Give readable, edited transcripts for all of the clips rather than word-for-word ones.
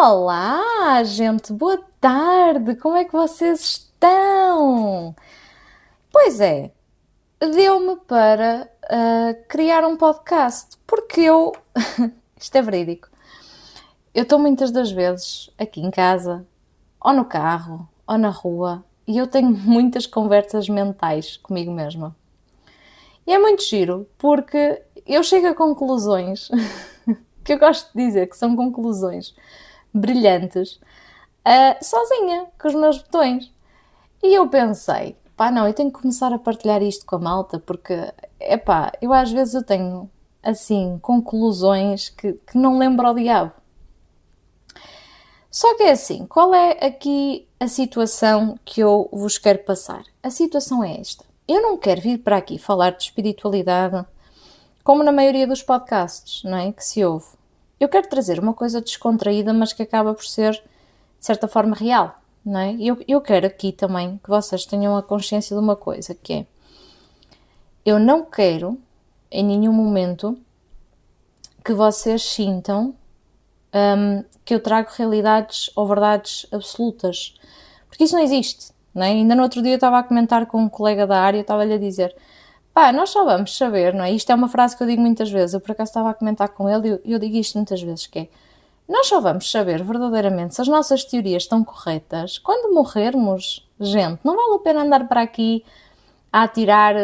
Olá, gente, boa tarde, como é que vocês estão? Pois é, deu-me para criar um podcast, porque isto é verídico, eu estou muitas das vezes aqui em casa, ou no carro, ou na rua, e eu tenho muitas conversas mentais comigo mesma. E é muito giro, porque eu chego a conclusões, que eu gosto de dizer que são conclusões brilhantes, sozinha, com os meus botões. E eu pensei, não, eu tenho que começar a partilhar isto com a malta, porque, eu às vezes eu tenho, assim, conclusões que não lembro ao diabo. Só que é assim, qual é aqui a situação que eu vos quero passar? A situação é esta. Eu não quero vir para aqui falar de espiritualidade, como na maioria dos podcasts, não é? Que se ouve. Eu quero trazer uma coisa descontraída, mas que acaba por ser, de certa forma, real, não é? Eu quero aqui também que vocês tenham a consciência de uma coisa, que é, eu não quero, em nenhum momento, que vocês sintam que eu trago realidades ou verdades absolutas, porque isso não existe, não é? Ainda no outro dia eu estava a comentar com um colega da área, eu estava-lhe a dizer, nós só vamos saber, não é? Isto é uma frase que eu digo muitas vezes, eu por acaso estava a comentar com ele e eu digo isto muitas vezes, que é, nós só vamos saber verdadeiramente se as nossas teorias estão corretas quando morrermos, gente. Não vale a pena andar para aqui a atirar,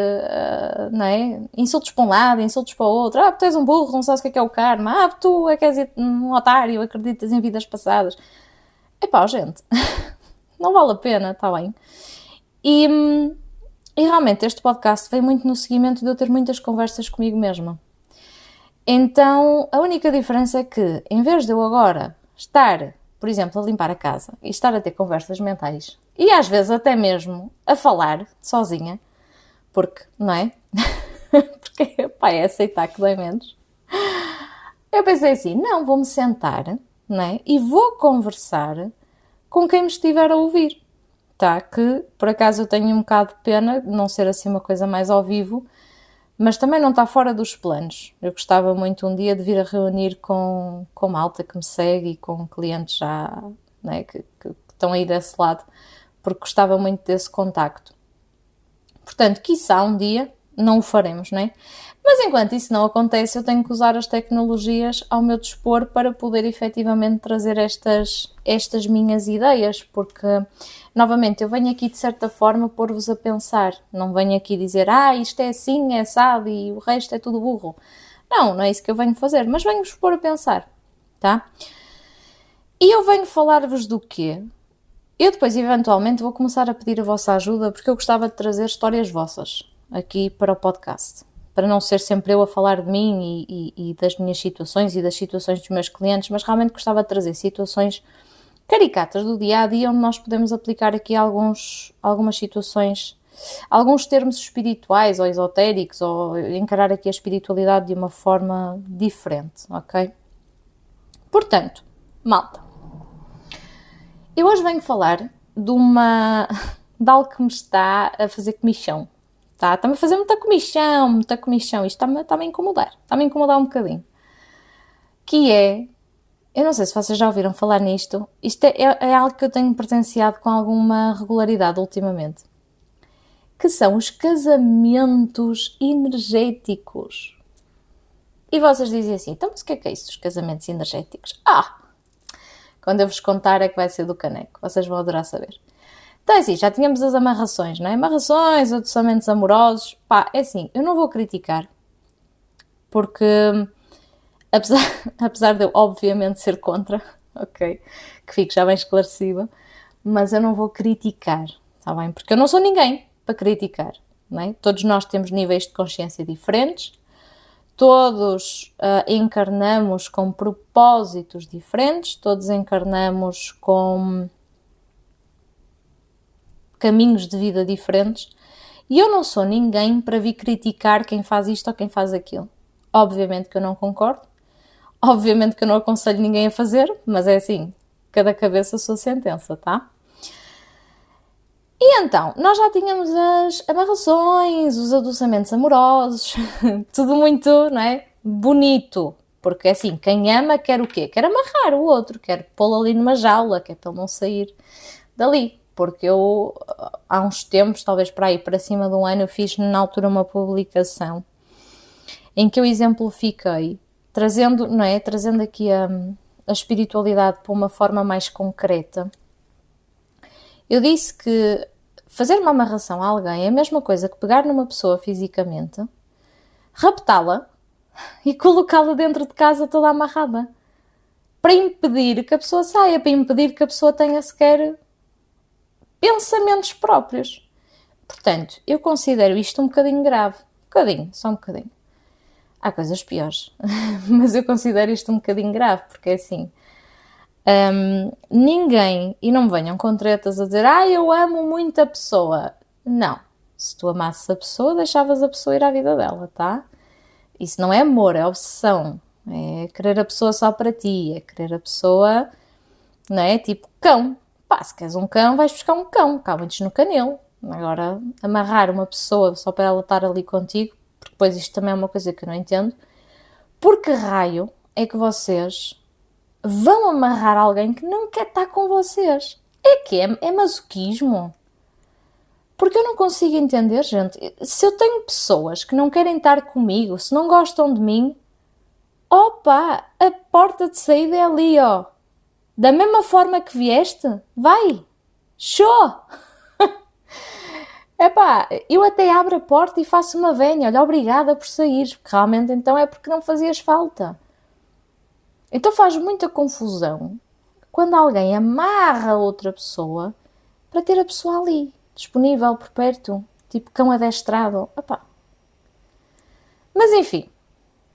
não é? Insultos para um lado, insultos para o outro. Tu és um burro, não sabes o que é o karma. Tu é que és um otário, acreditas em vidas passadas. Gente, não vale a pena, está bem? E realmente este podcast veio muito no seguimento de eu ter muitas conversas comigo mesma. Então, a única diferença é que, em vez de eu agora estar, por exemplo, a limpar a casa e estar a ter conversas mentais, e às vezes até mesmo a falar sozinha, porque, não é? Porque, é aceitar que dói menos. Eu pensei assim, não, vou-me sentar, não é? E vou conversar com quem me estiver a ouvir, tá? Que, por acaso, eu tenho um bocado de pena de não ser assim uma coisa mais ao vivo, mas também não está fora dos planos. Eu gostava muito um dia de vir a reunir com malta que me segue e com clientes já, né, que estão aí desse lado, porque gostava muito desse contacto. Portanto, quiçá um dia não o faremos, não é? Mas enquanto isso não acontece, eu tenho que usar as tecnologias ao meu dispor para poder efetivamente trazer estas minhas ideias, porque, novamente, eu venho aqui de certa forma pôr-vos a pensar, não venho aqui dizer, isto é assim, é assado e o resto é tudo burro. Não é isso que eu venho fazer, mas venho-vos pôr a pensar, tá? E eu venho falar-vos do quê? Eu depois, eventualmente, vou começar a pedir a vossa ajuda, porque eu gostava de trazer histórias vossas aqui para o podcast, para não ser sempre eu a falar de mim e das minhas situações e das situações dos meus clientes, mas realmente gostava de trazer situações caricatas do dia-a-dia, onde nós podemos aplicar aqui algumas situações, alguns termos espirituais ou esotéricos, ou encarar aqui a espiritualidade de uma forma diferente, ok? Portanto, malta, eu hoje venho falar de algo que me está a fazer comichão. Está-me a fazer muita comichão. Isto está-me a incomodar. Está-me a incomodar um bocadinho. Que é, eu não sei se vocês já ouviram falar nisto, isto é algo que eu tenho presenciado com alguma regularidade ultimamente. Que são os casamentos energéticos. E vocês dizem assim, então mas o que é isso, os casamentos energéticos? Quando eu vos contar é que vai ser do caneco. Vocês vão adorar saber. Então é assim, já tínhamos as amarrações, não é? Amarrações, adoçamentos amorosos. É assim, eu não vou criticar. Porque, apesar de eu obviamente ser contra, ok? Que fique já bem esclarecido. Mas eu não vou criticar, está bem? Porque eu não sou ninguém para criticar, não é? Todos nós temos níveis de consciência diferentes. Todos encarnamos com propósitos diferentes, todos encarnamos com caminhos de vida diferentes e eu não sou ninguém para vir criticar quem faz isto ou quem faz aquilo. Obviamente que eu não concordo, obviamente que eu não aconselho ninguém a fazer, mas é assim, cada cabeça a sua sentença, tá? E então, nós já tínhamos as amarrações, os adoçamentos amorosos, tudo muito, não é? Bonito, Porque assim, quem ama quer o quê? Quer amarrar o outro, quer pô-lo ali numa jaula, quer para ele não sair dali. Porque eu, há uns tempos, talvez para cima de um ano, eu fiz na altura uma publicação em que eu exemplifiquei, trazendo, não é? Trazendo aqui a espiritualidade para uma forma mais concreta. Eu disse que fazer uma amarração a alguém é a mesma coisa que pegar numa pessoa fisicamente, raptá-la e colocá-la dentro de casa toda amarrada. Para impedir que a pessoa saia, para impedir que a pessoa tenha sequer pensamentos próprios. Portanto, eu considero isto um bocadinho grave. Só um bocadinho. Há coisas piores, mas eu considero isto um bocadinho grave, porque é assim, ninguém, e não me venham com tretas a dizer, eu amo muito a pessoa. Não, se tu amasses a pessoa, deixavas a pessoa ir à vida dela, tá? Isso não é amor, é obsessão, é querer a pessoa só para ti, é querer a pessoa, não é? Tipo cão. Pá, se queres um cão, vais buscar um cão, cá muitos no canil. Agora, amarrar uma pessoa só para ela estar ali contigo, porque depois isto também é uma coisa que eu não entendo, por que raio é que vocês vão amarrar alguém que não quer estar com vocês? É masoquismo? Porque eu não consigo entender, gente. Se eu tenho pessoas que não querem estar comigo, se não gostam de mim, opa, a porta de saída é ali, ó. Da mesma forma que vieste, vai, show! Epá, eu até abro a porta e faço uma venha, olha, obrigada por sair, porque realmente então é porque não fazias falta. Então faz muita confusão quando alguém amarra outra pessoa para ter a pessoa ali, disponível por perto, tipo cão adestrado. Epá. Mas enfim,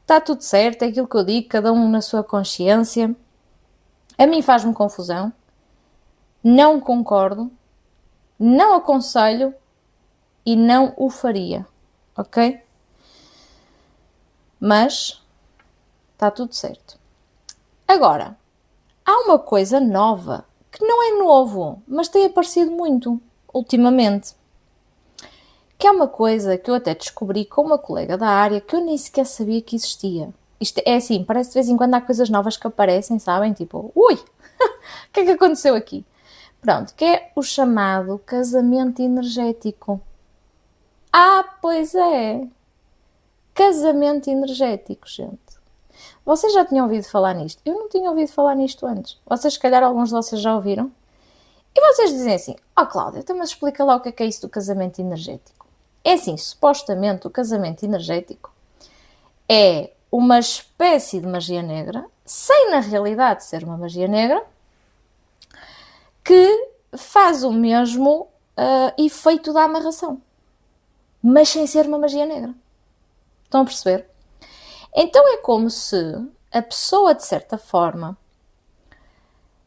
está tudo certo, é aquilo que eu digo, cada um na sua consciência. A mim faz-me confusão, não concordo, não aconselho e não o faria, ok? Mas está tudo certo. Agora, há uma coisa nova, que não é novo, mas tem aparecido muito ultimamente, que é uma coisa que eu até descobri com uma colega da área que eu nem sequer sabia que existia. Isto é assim, parece de vez em quando há coisas novas que aparecem, sabem? Tipo, ui, o que é que aconteceu aqui? Pronto, que é o chamado casamento energético. Pois é. Casamento energético, gente. Vocês já tinham ouvido falar nisto? Eu não tinha ouvido falar nisto antes. Vocês, se calhar, alguns de vocês já ouviram. E vocês dizem assim, Cláudia, então mas explica lá o que é isso do casamento energético. É assim, supostamente o casamento energético é uma espécie de magia negra, sem na realidade ser uma magia negra, que faz o mesmo efeito da amarração, mas sem ser uma magia negra. Estão a perceber? Então é como se a pessoa, de certa forma,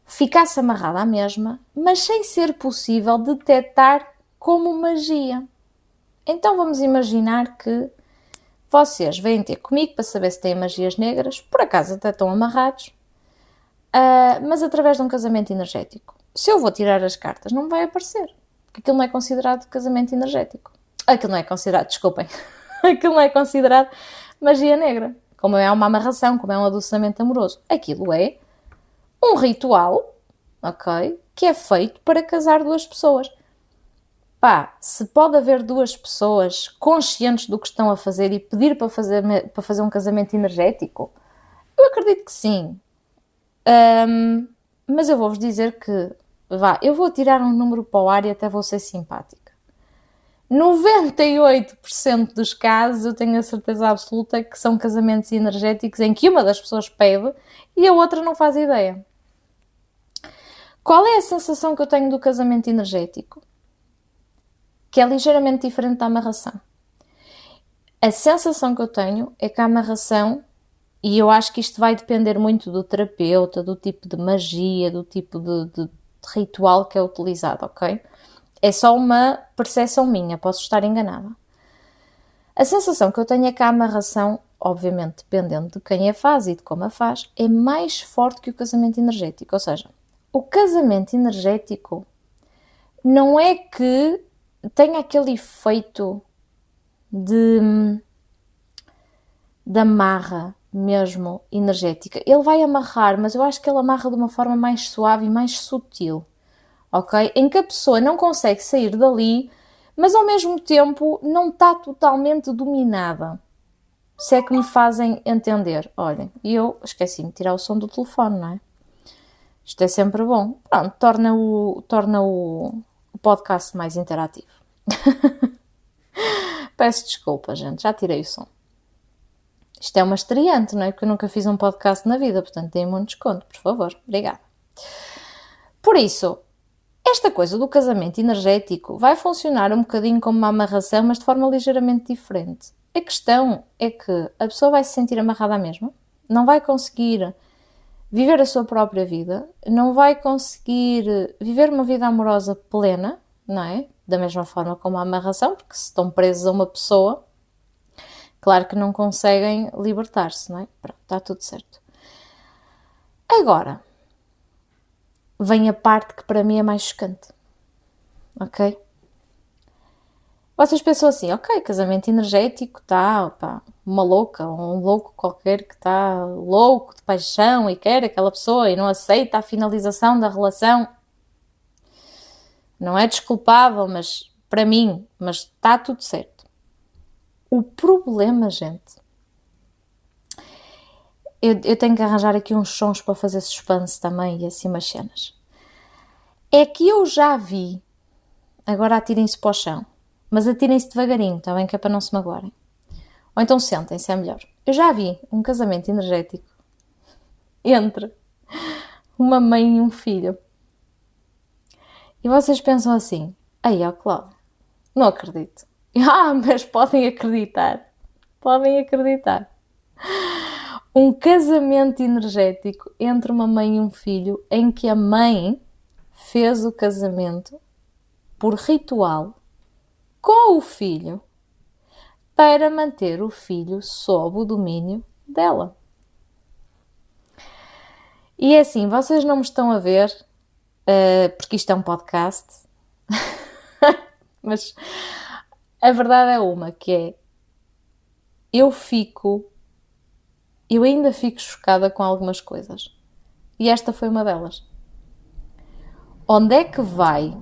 ficasse amarrada à mesma, mas sem ser possível detectar como magia. Então vamos imaginar que vocês vêm ter comigo para saber se têm magias negras, por acaso até estão amarrados, mas através de um casamento energético. Se eu vou tirar as cartas, não me vai aparecer, porque aquilo não é considerado casamento energético. Aquilo não é considerado, desculpem, aquilo não é considerado magia negra, como é uma amarração, como é um adoçamento amoroso. Aquilo é um ritual, ok, que é feito para casar duas pessoas. Pá, se pode haver duas pessoas conscientes do que estão a fazer e pedir para fazer um casamento energético, eu acredito que sim. Mas eu vou-vos dizer que, eu vou tirar um número para o ar e até vou ser simpática. 98% dos casos eu tenho a certeza absoluta que são casamentos energéticos em que uma das pessoas pede e a outra não faz ideia. Qual é a sensação que eu tenho do casamento energético? Que é ligeiramente diferente da amarração. A sensação que eu tenho é que a amarração, e eu acho que isto vai depender muito do terapeuta, do tipo de magia, do tipo de ritual que é utilizado, ok? É só uma percepção minha, posso estar enganada. A sensação que eu tenho é que a amarração, obviamente dependendo de quem a faz e de como a faz, é mais forte que o casamento energético. Ou seja, o casamento energético não é que tenha aquele efeito de amarra, mesmo energética, ele vai amarrar, mas eu acho que ele amarra de uma forma mais suave e mais sutil, ok? Em que a pessoa não consegue sair dali, mas ao mesmo tempo não está totalmente dominada. Se é que me fazem entender. Olhem, e eu esqueci-me de tirar o som do telefone, não é? Isto é sempre bom. Pronto, torna o podcast mais interativo. Peço desculpa, gente, já tirei o som. Isto é uma estreante, não é? Porque eu nunca fiz um podcast na vida, portanto deem-me um desconto, por favor. Obrigada. Por isso, esta coisa do casamento energético vai funcionar um bocadinho como uma amarração, mas de forma ligeiramente diferente. A questão é que a pessoa vai se sentir amarrada à mesma, não vai conseguir viver a sua própria vida, não vai conseguir viver uma vida amorosa plena, não é? Da mesma forma como a amarração, porque se estão presos a uma pessoa, claro que não conseguem libertar-se, não é? Pronto, está tudo certo. Agora, vem a parte que para mim é mais chocante, ok? Vocês pensam assim, ok, casamento energético, tá, pá, uma louca, um louco qualquer que está louco de paixão e quer aquela pessoa e não aceita a finalização da relação. Não é desculpável, mas para mim, mas está tudo certo. O problema, gente, eu tenho que arranjar aqui uns sons para fazer suspense também e assim umas cenas. É que eu já vi, agora atirem-se para o chão, mas atirem-se devagarinho, está bem? Que é para não se magoarem. Ou então sentem-se, é melhor. Eu já vi um casamento energético entre uma mãe e um filho. E vocês pensam assim, aí ó Cláudia, não acredito. Mas podem acreditar. Podem acreditar. Um casamento energético entre uma mãe e um filho em que a mãe fez o casamento por ritual com o filho para manter o filho sob o domínio dela. E é assim, vocês não me estão a ver, porque isto é um podcast, mas a verdade é uma, que é, eu ainda fico chocada com algumas coisas. E esta foi uma delas. Onde é que vai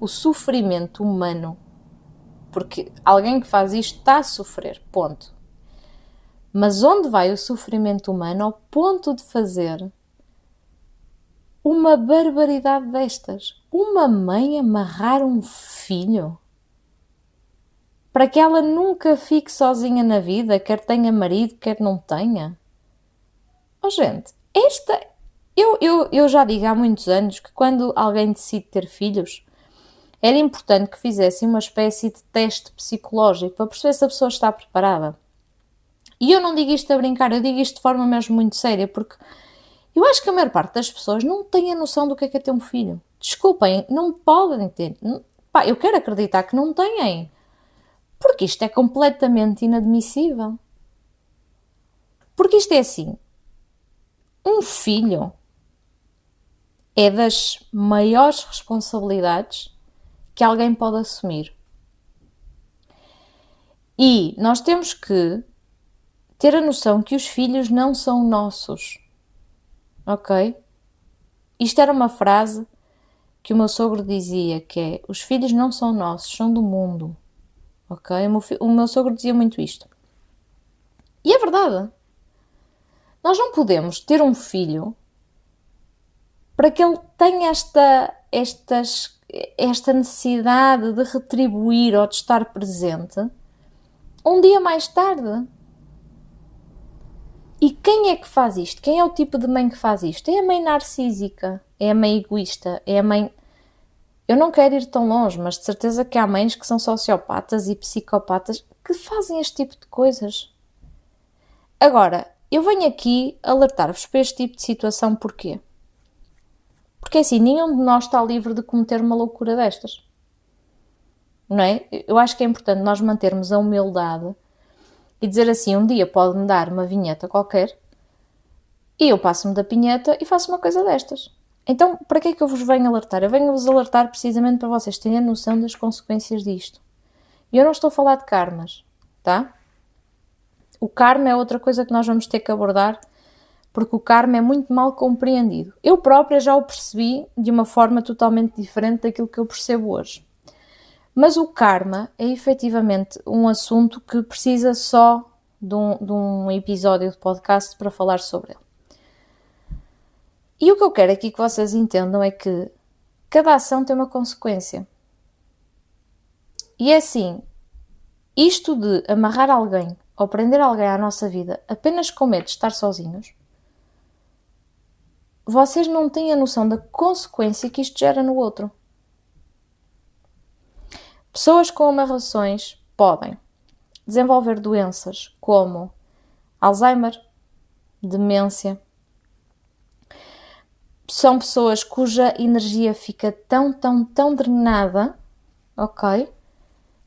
o sofrimento humano? Porque alguém que faz isto está a sofrer, ponto. Mas onde vai o sofrimento humano ao ponto de fazer uma barbaridade destas? Uma mãe amarrar um filho para que ela nunca fique sozinha na vida, quer tenha marido, quer não tenha? Oh, gente, eu já digo há muitos anos que quando alguém decide ter filhos, era importante que fizessem uma espécie de teste psicológico para perceber se a pessoa está preparada. E eu não digo isto a brincar, eu digo isto de forma mesmo muito séria, porque eu acho que a maior parte das pessoas não tem a noção do que é ter um filho. Desculpem, não podem ter. Pá, eu quero acreditar que não têm. Porque isto é completamente inadmissível. Porque isto é assim. Um filho é das maiores responsabilidades que alguém pode assumir. E nós temos que ter a noção que os filhos não são nossos. Ok? Isto era uma frase que o meu sogro dizia, que é, os filhos não são nossos, são do mundo. Ok? O meu sogro dizia muito isto. E é verdade. Nós não podemos ter um filho para que ele tenha esta necessidade de retribuir ou de estar presente um dia mais tarde. E quem é que faz isto? Quem é o tipo de mãe que faz isto? É a mãe narcísica, é a mãe egoísta, é a mãe... Eu não quero ir tão longe, mas de certeza que há mães que são sociopatas e psicopatas que fazem este tipo de coisas. Agora, eu venho aqui alertar-vos para este tipo de situação porquê? Porque assim, nenhum de nós está livre de cometer uma loucura destas. Não é? Eu acho que é importante nós mantermos a humildade e dizer assim, um dia pode-me dar uma vinheta qualquer e eu passo-me da pinheta e faço uma coisa destas. Então, para que é que eu vos venho alertar? Eu venho-vos alertar precisamente para vocês terem noção das consequências disto. E eu não estou a falar de karmas, tá? O karma é outra coisa que nós vamos ter que abordar, porque o karma é muito mal compreendido. Eu própria já o percebi de uma forma totalmente diferente daquilo que eu percebo hoje. Mas o karma é efetivamente um assunto que precisa só de um episódio de podcast para falar sobre ele. E o que eu quero aqui que vocês entendam é que cada ação tem uma consequência. E é assim, isto de amarrar alguém ou prender alguém à nossa vida apenas com medo de estar sozinhos, vocês não têm a noção da consequência que isto gera no outro. Pessoas com amarrações podem desenvolver doenças como Alzheimer, demência. São pessoas cuja energia fica tão drenada, ok?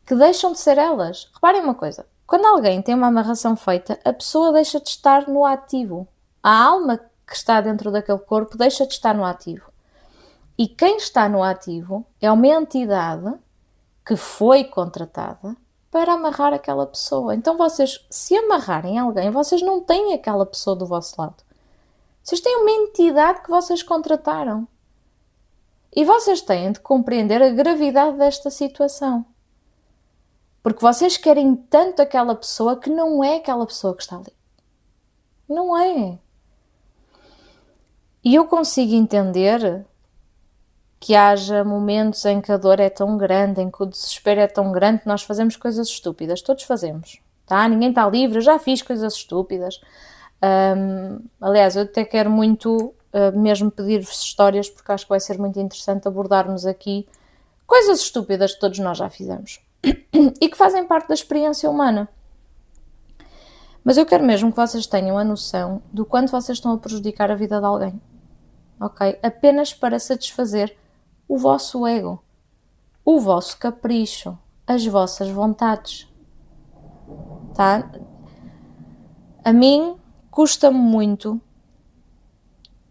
Que deixam de ser elas. Reparem uma coisa. Quando alguém tem uma amarração feita, a pessoa deixa de estar no ativo. A alma que está dentro daquele corpo deixa de estar no ativo. E quem está no ativo é uma entidade que foi contratada para amarrar aquela pessoa. Então vocês, se amarrarem alguém, vocês não têm aquela pessoa do vosso lado. Vocês têm uma entidade que vocês contrataram. E vocês têm de compreender a gravidade desta situação. Porque vocês querem tanto aquela pessoa que não é aquela pessoa que está ali. Não é. E eu consigo entender que haja momentos em que a dor é tão grande, em que o desespero é tão grande que nós fazemos coisas estúpidas. Todos fazemos. Tá? Ninguém está livre. Eu já fiz coisas estúpidas. Aliás, eu até quero muito mesmo pedir-vos histórias, porque acho que vai ser muito interessante abordarmos aqui coisas estúpidas que todos nós já fizemos e que fazem parte da experiência humana. Mas eu quero mesmo que vocês tenham a noção do quanto vocês estão a prejudicar a vida de alguém, ok? Apenas para satisfazer o vosso ego, o vosso capricho, as vossas vontades, tá? A mim custa-me muito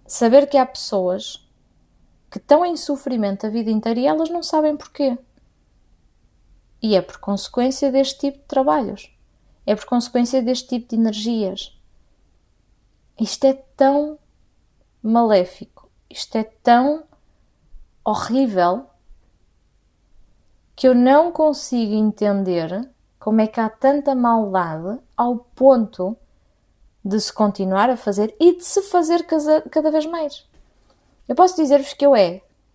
saber que há pessoas que estão em sofrimento a vida inteira e elas não sabem porquê. E é por consequência deste tipo de trabalhos. É por consequência deste tipo de energias. Isto é tão maléfico. Isto é tão horrível que eu não consigo entender como é que há tanta maldade ao ponto de se continuar a fazer e de se fazer cada vez mais. Eu posso dizer-vos que eu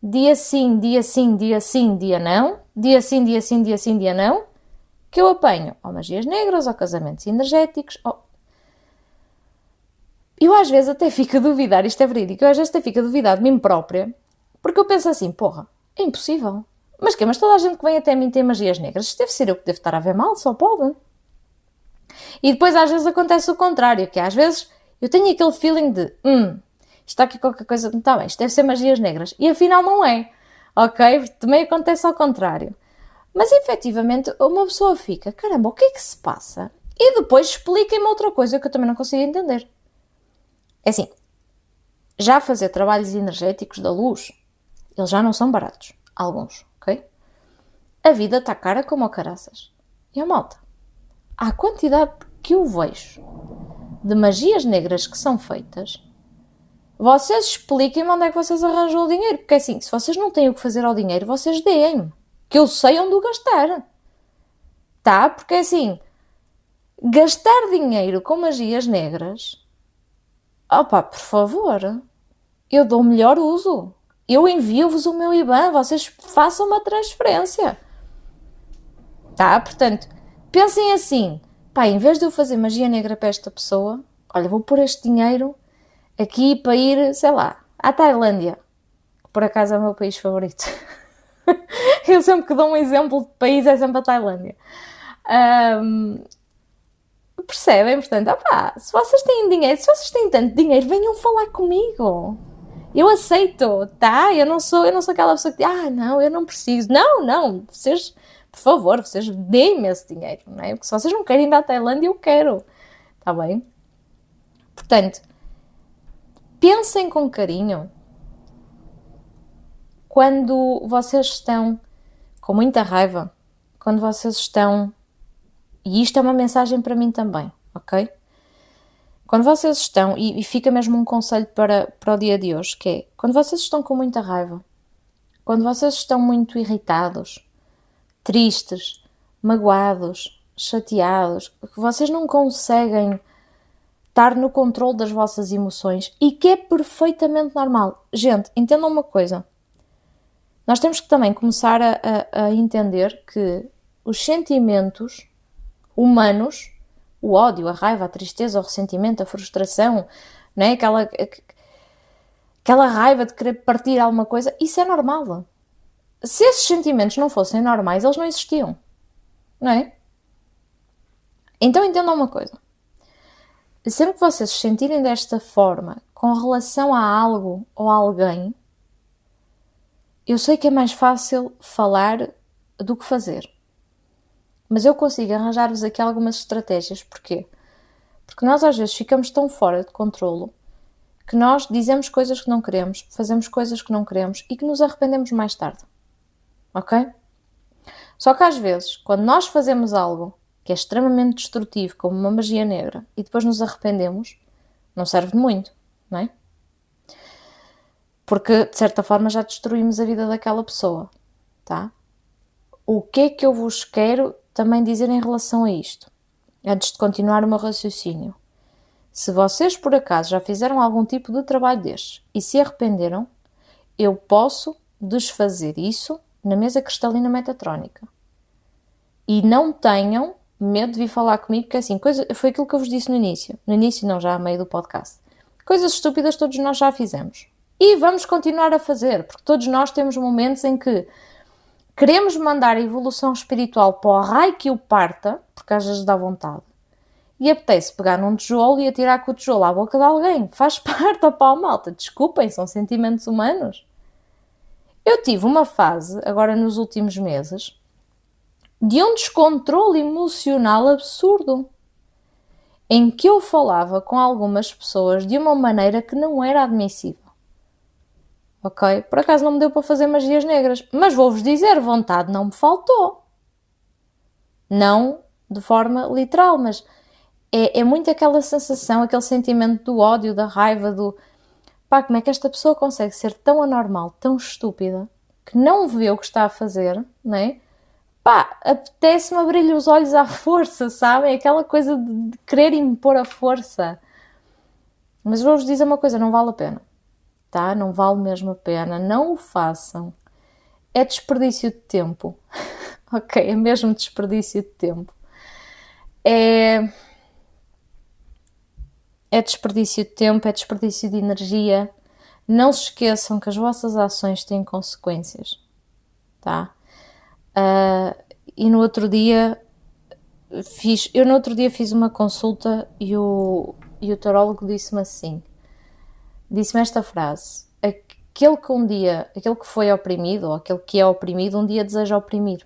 dia sim, dia sim, dia sim, dia não, dia sim, dia sim, dia sim, dia não, que eu apanho ou magias negras, ou casamentos energéticos, Eu às vezes até fico a duvidar, isto é verídico, eu às vezes até fico a duvidar de mim própria, porque eu penso assim, porra, é impossível. Mas toda a gente que vem até mim tem magias negras, isto deve ser eu que devo estar a ver mal, só pode. E depois às vezes acontece o contrário, que às vezes eu tenho aquele feeling de está aqui qualquer coisa que não está bem, isto deve ser magias negras. E afinal não é, ok? Também acontece ao contrário. Mas efetivamente uma pessoa fica, caramba, o que é que se passa? E depois expliquem-me outra coisa que eu também não consigo entender. É assim, já fazer trabalhos energéticos da luz, eles já não são baratos. Alguns, ok? A vida está cara como a caraças. E a malta, a quantidade que eu vejo de magias negras que são feitas, vocês expliquem-me onde é que vocês arranjam o dinheiro. Porque assim, se vocês não têm o que fazer ao dinheiro, vocês deem-me. Que eu sei onde o gastar. Tá? Porque assim, gastar dinheiro com magias negras, por favor, eu dou o melhor uso. Eu envio-vos o meu IBAN, vocês façam uma transferência. Tá? Portanto, pensem assim, em vez de eu fazer magia negra para esta pessoa, olha, vou pôr este dinheiro aqui para ir, sei lá, à Tailândia, que por acaso é o meu país favorito. Eu sempre que dou um exemplo de país é sempre a Tailândia. Percebem? Portanto, se vocês têm dinheiro, se vocês têm tanto dinheiro, venham falar comigo. Eu aceito, tá? Eu não sou aquela pessoa que diz, não, eu não preciso. Não, vocês, por favor, vocês deem-me esse dinheiro, não é? Porque se vocês não querem ir à Tailândia, eu quero. Tá bem? Portanto, pensem com carinho quando vocês estão com muita raiva, quando vocês estão... E isto é uma mensagem para mim também. ok? Quando vocês estão, e fica mesmo um conselho para o dia de hoje, que é, quando vocês estão com muita raiva, quando vocês estão muito irritados, tristes, magoados, chateados, que vocês não conseguem estar no controle das vossas emoções e que é perfeitamente normal. Gente, entendam uma coisa. Nós temos que também começar a entender que os sentimentos humanos, o ódio, a raiva, a tristeza, o ressentimento, a frustração, não é? Aquela raiva de querer partir alguma coisa, isso é normal. Se esses sentimentos não fossem normais, eles não existiam, não é? Então entendam uma coisa. Sempre que vocês se sentirem desta forma, com relação a algo ou a alguém, eu sei que é mais fácil falar do que fazer. Mas eu consigo arranjar-vos aqui algumas estratégias. Porquê? Porque nós às vezes ficamos tão fora de controlo que nós dizemos coisas que não queremos, fazemos coisas que não queremos e que nos arrependemos mais tarde. Ok? Só que às vezes, quando nós fazemos algo que é extremamente destrutivo, como uma magia negra, e depois nos arrependemos, não serve de muito, não é? Porque, de certa forma, já destruímos a vida daquela pessoa, tá? O que é que eu vos quero também dizer em relação a isto? Antes de continuar o meu raciocínio. Se vocês, por acaso, já fizeram algum tipo de trabalho destes e se arrependeram, eu posso desfazer isso na mesa cristalina metatrónica. E não tenham medo de vir falar comigo, porque assim, foi aquilo que eu vos disse no início. No início não, já a meio do podcast. Coisas estúpidas todos nós já fizemos. E vamos continuar a fazer, porque todos nós temos momentos em que queremos mandar a evolução espiritual para o raio que o parta, porque às vezes dá vontade. E apetece pegar num tijolo e atirar com o tijolo à boca de alguém. Faz parte, opá, malta. Desculpem, são sentimentos humanos. Eu tive uma fase, agora nos últimos meses, de um descontrole emocional absurdo, em que eu falava com algumas pessoas de uma maneira que não era admissível. Ok? Por acaso não me deu para fazer magias negras, mas vou-vos dizer, vontade não me faltou. Não de forma literal, mas é muito aquela sensação, aquele sentimento do ódio, da raiva, do pá, como é que esta pessoa consegue ser tão anormal, tão estúpida, que não vê o que está a fazer, não é? Pá, apetece-me abrir-lhe os olhos à força, sabem? Aquela coisa de querer impor a força. Mas vou-vos dizer uma coisa, não vale a pena, tá? Não vale mesmo a pena, não o façam. É desperdício de tempo, ok? É mesmo desperdício de tempo. É desperdício de tempo, é desperdício de energia. Não se esqueçam que as vossas ações têm consequências, tá? E no outro dia fiz uma consulta e o tarólogo disse-me assim, disse-me esta frase: aquele que foi oprimido, ou aquele que é oprimido, um dia deseja oprimir.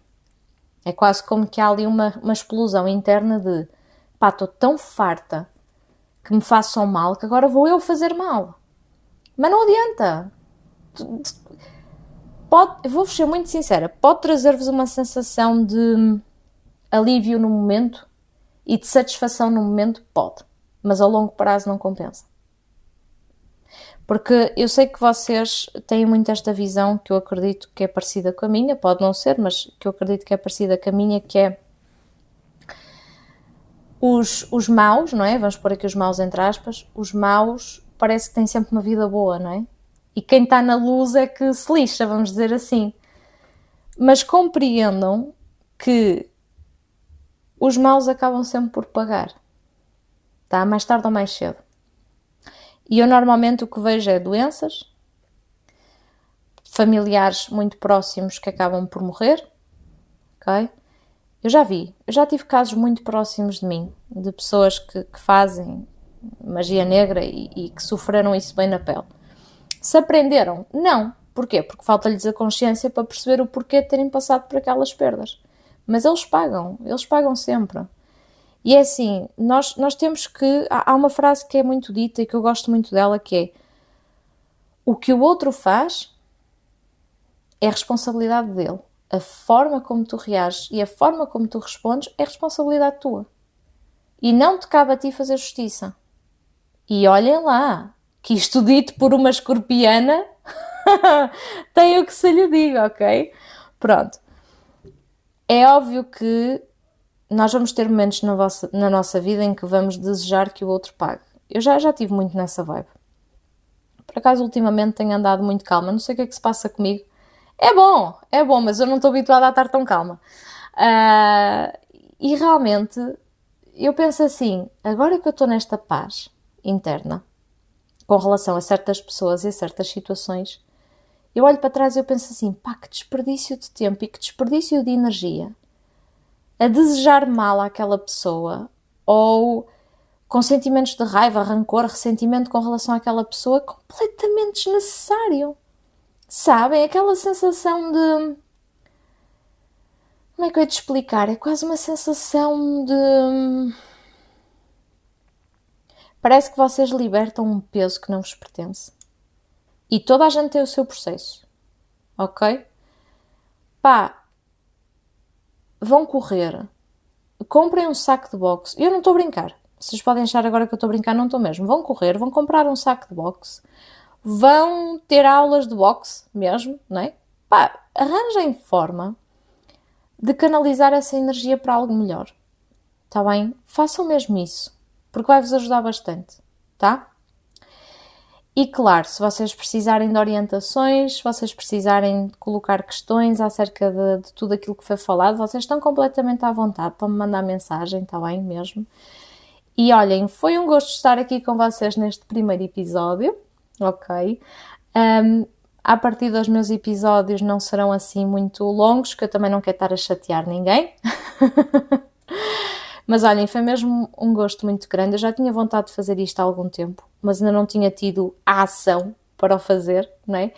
É quase como que há ali uma explosão interna de pá, estou tão farta que me façam mal que agora vou eu fazer mal. Mas não adianta. Eu vou-vos ser muito sincera, pode trazer-vos uma sensação de alívio no momento e de satisfação no momento, pode, mas a longo prazo não compensa. Porque eu sei que vocês têm muito esta visão que eu acredito que é parecida com a minha, pode não ser, mas que eu acredito que é parecida com a minha, que é os maus, não é? Vamos pôr aqui os maus entre aspas, os maus parece que têm sempre uma vida boa, não é? E quem está na luz é que se lixa, vamos dizer assim. Mas compreendam que os maus acabam sempre por pagar, tá? Mais tarde ou mais cedo. E eu normalmente o que vejo é doenças, familiares muito próximos que acabam por morrer, ok? Eu já tive casos muito próximos de mim, de pessoas que fazem magia negra e que sofreram isso bem na pele. Se aprenderam? Não. Porquê? Porque falta-lhes a consciência para perceber o porquê de terem passado por aquelas perdas. Mas eles pagam sempre. E é assim, nós temos que... Há uma frase que é muito dita e que eu gosto muito dela, que é: o que o outro faz é responsabilidade dele. A forma como tu reages e a forma como tu respondes é responsabilidade tua. E não te cabe a ti fazer justiça. E olhem lá, que isto dito por uma escorpiana tem o que se lhe diga, ok? Pronto. É óbvio que nós vamos ter momentos na nossa vida em que vamos desejar que o outro pague. Eu já tive muito nessa vibe. Por acaso, ultimamente tenho andado muito calma. Não sei o que é que se passa comigo. É bom, mas eu não estou habituada a estar tão calma. E realmente, eu penso assim, agora que eu estou nesta paz interna, com relação a certas pessoas e a certas situações, eu olho para trás e eu penso assim, pá, que desperdício de tempo e que desperdício de energia a desejar mal àquela pessoa ou com sentimentos de raiva, rancor, ressentimento com relação àquela pessoa completamente desnecessário. Sabem? Aquela sensação de... Como é que eu ia te explicar? É quase uma sensação de... Parece que vocês libertam um peso que não vos pertence. E toda a gente tem o seu processo. Ok? Pá, vão correr. Comprem um saco de boxe. Eu não estou a brincar. Vocês podem achar agora que eu estou a brincar, não estou mesmo. Vão correr, vão comprar um saco de boxe. Vão ter aulas de boxe mesmo, não é? Pá, arranjem forma de canalizar essa energia para algo melhor. Tá bem? Façam mesmo isso. Porque vai-vos ajudar bastante. Tá? E claro, se vocês precisarem de orientações, se vocês precisarem de colocar questões acerca de tudo aquilo que foi falado, vocês estão completamente à vontade para me mandar mensagem, está bem mesmo? E olhem, foi um gosto estar aqui com vocês neste primeiro episódio, ok? A partir dos meus episódios não serão assim muito longos, que eu também não quero estar a chatear ninguém. Mas olhem, foi mesmo um gosto muito grande. Eu já tinha vontade de fazer isto há algum tempo, mas ainda não tinha tido a ação para o fazer, não é?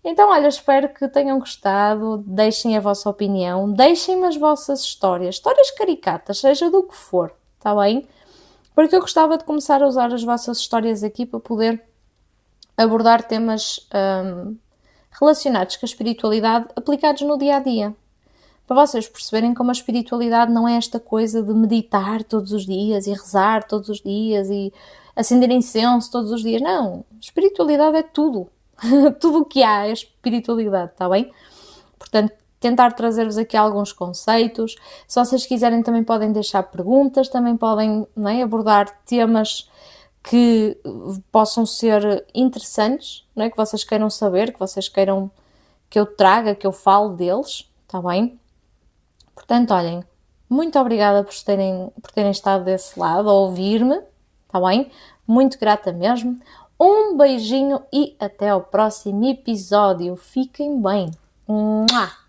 Então, olha, espero que tenham gostado. Deixem a vossa opinião, deixem-me as vossas histórias caricatas, seja do que for, está bem? Porque eu gostava de começar a usar as vossas histórias aqui para poder abordar temas relacionados com a espiritualidade aplicados no dia-a-dia. Para vocês perceberem como a espiritualidade não é esta coisa de meditar todos os dias e rezar todos os dias e acender incenso todos os dias. Não, espiritualidade é tudo. Tudo o que há é espiritualidade, está bem? Portanto, tentar trazer-vos aqui alguns conceitos. Se vocês quiserem também podem deixar perguntas, também podem, não é, abordar temas que possam ser interessantes, não é? Que vocês queiram saber, que vocês queiram que eu traga, que eu fale deles, está bem? Portanto, olhem, muito obrigada por terem estado desse lado a ouvir-me, está bem? Muito grata mesmo. Um beijinho e até ao próximo episódio. Fiquem bem. Mua!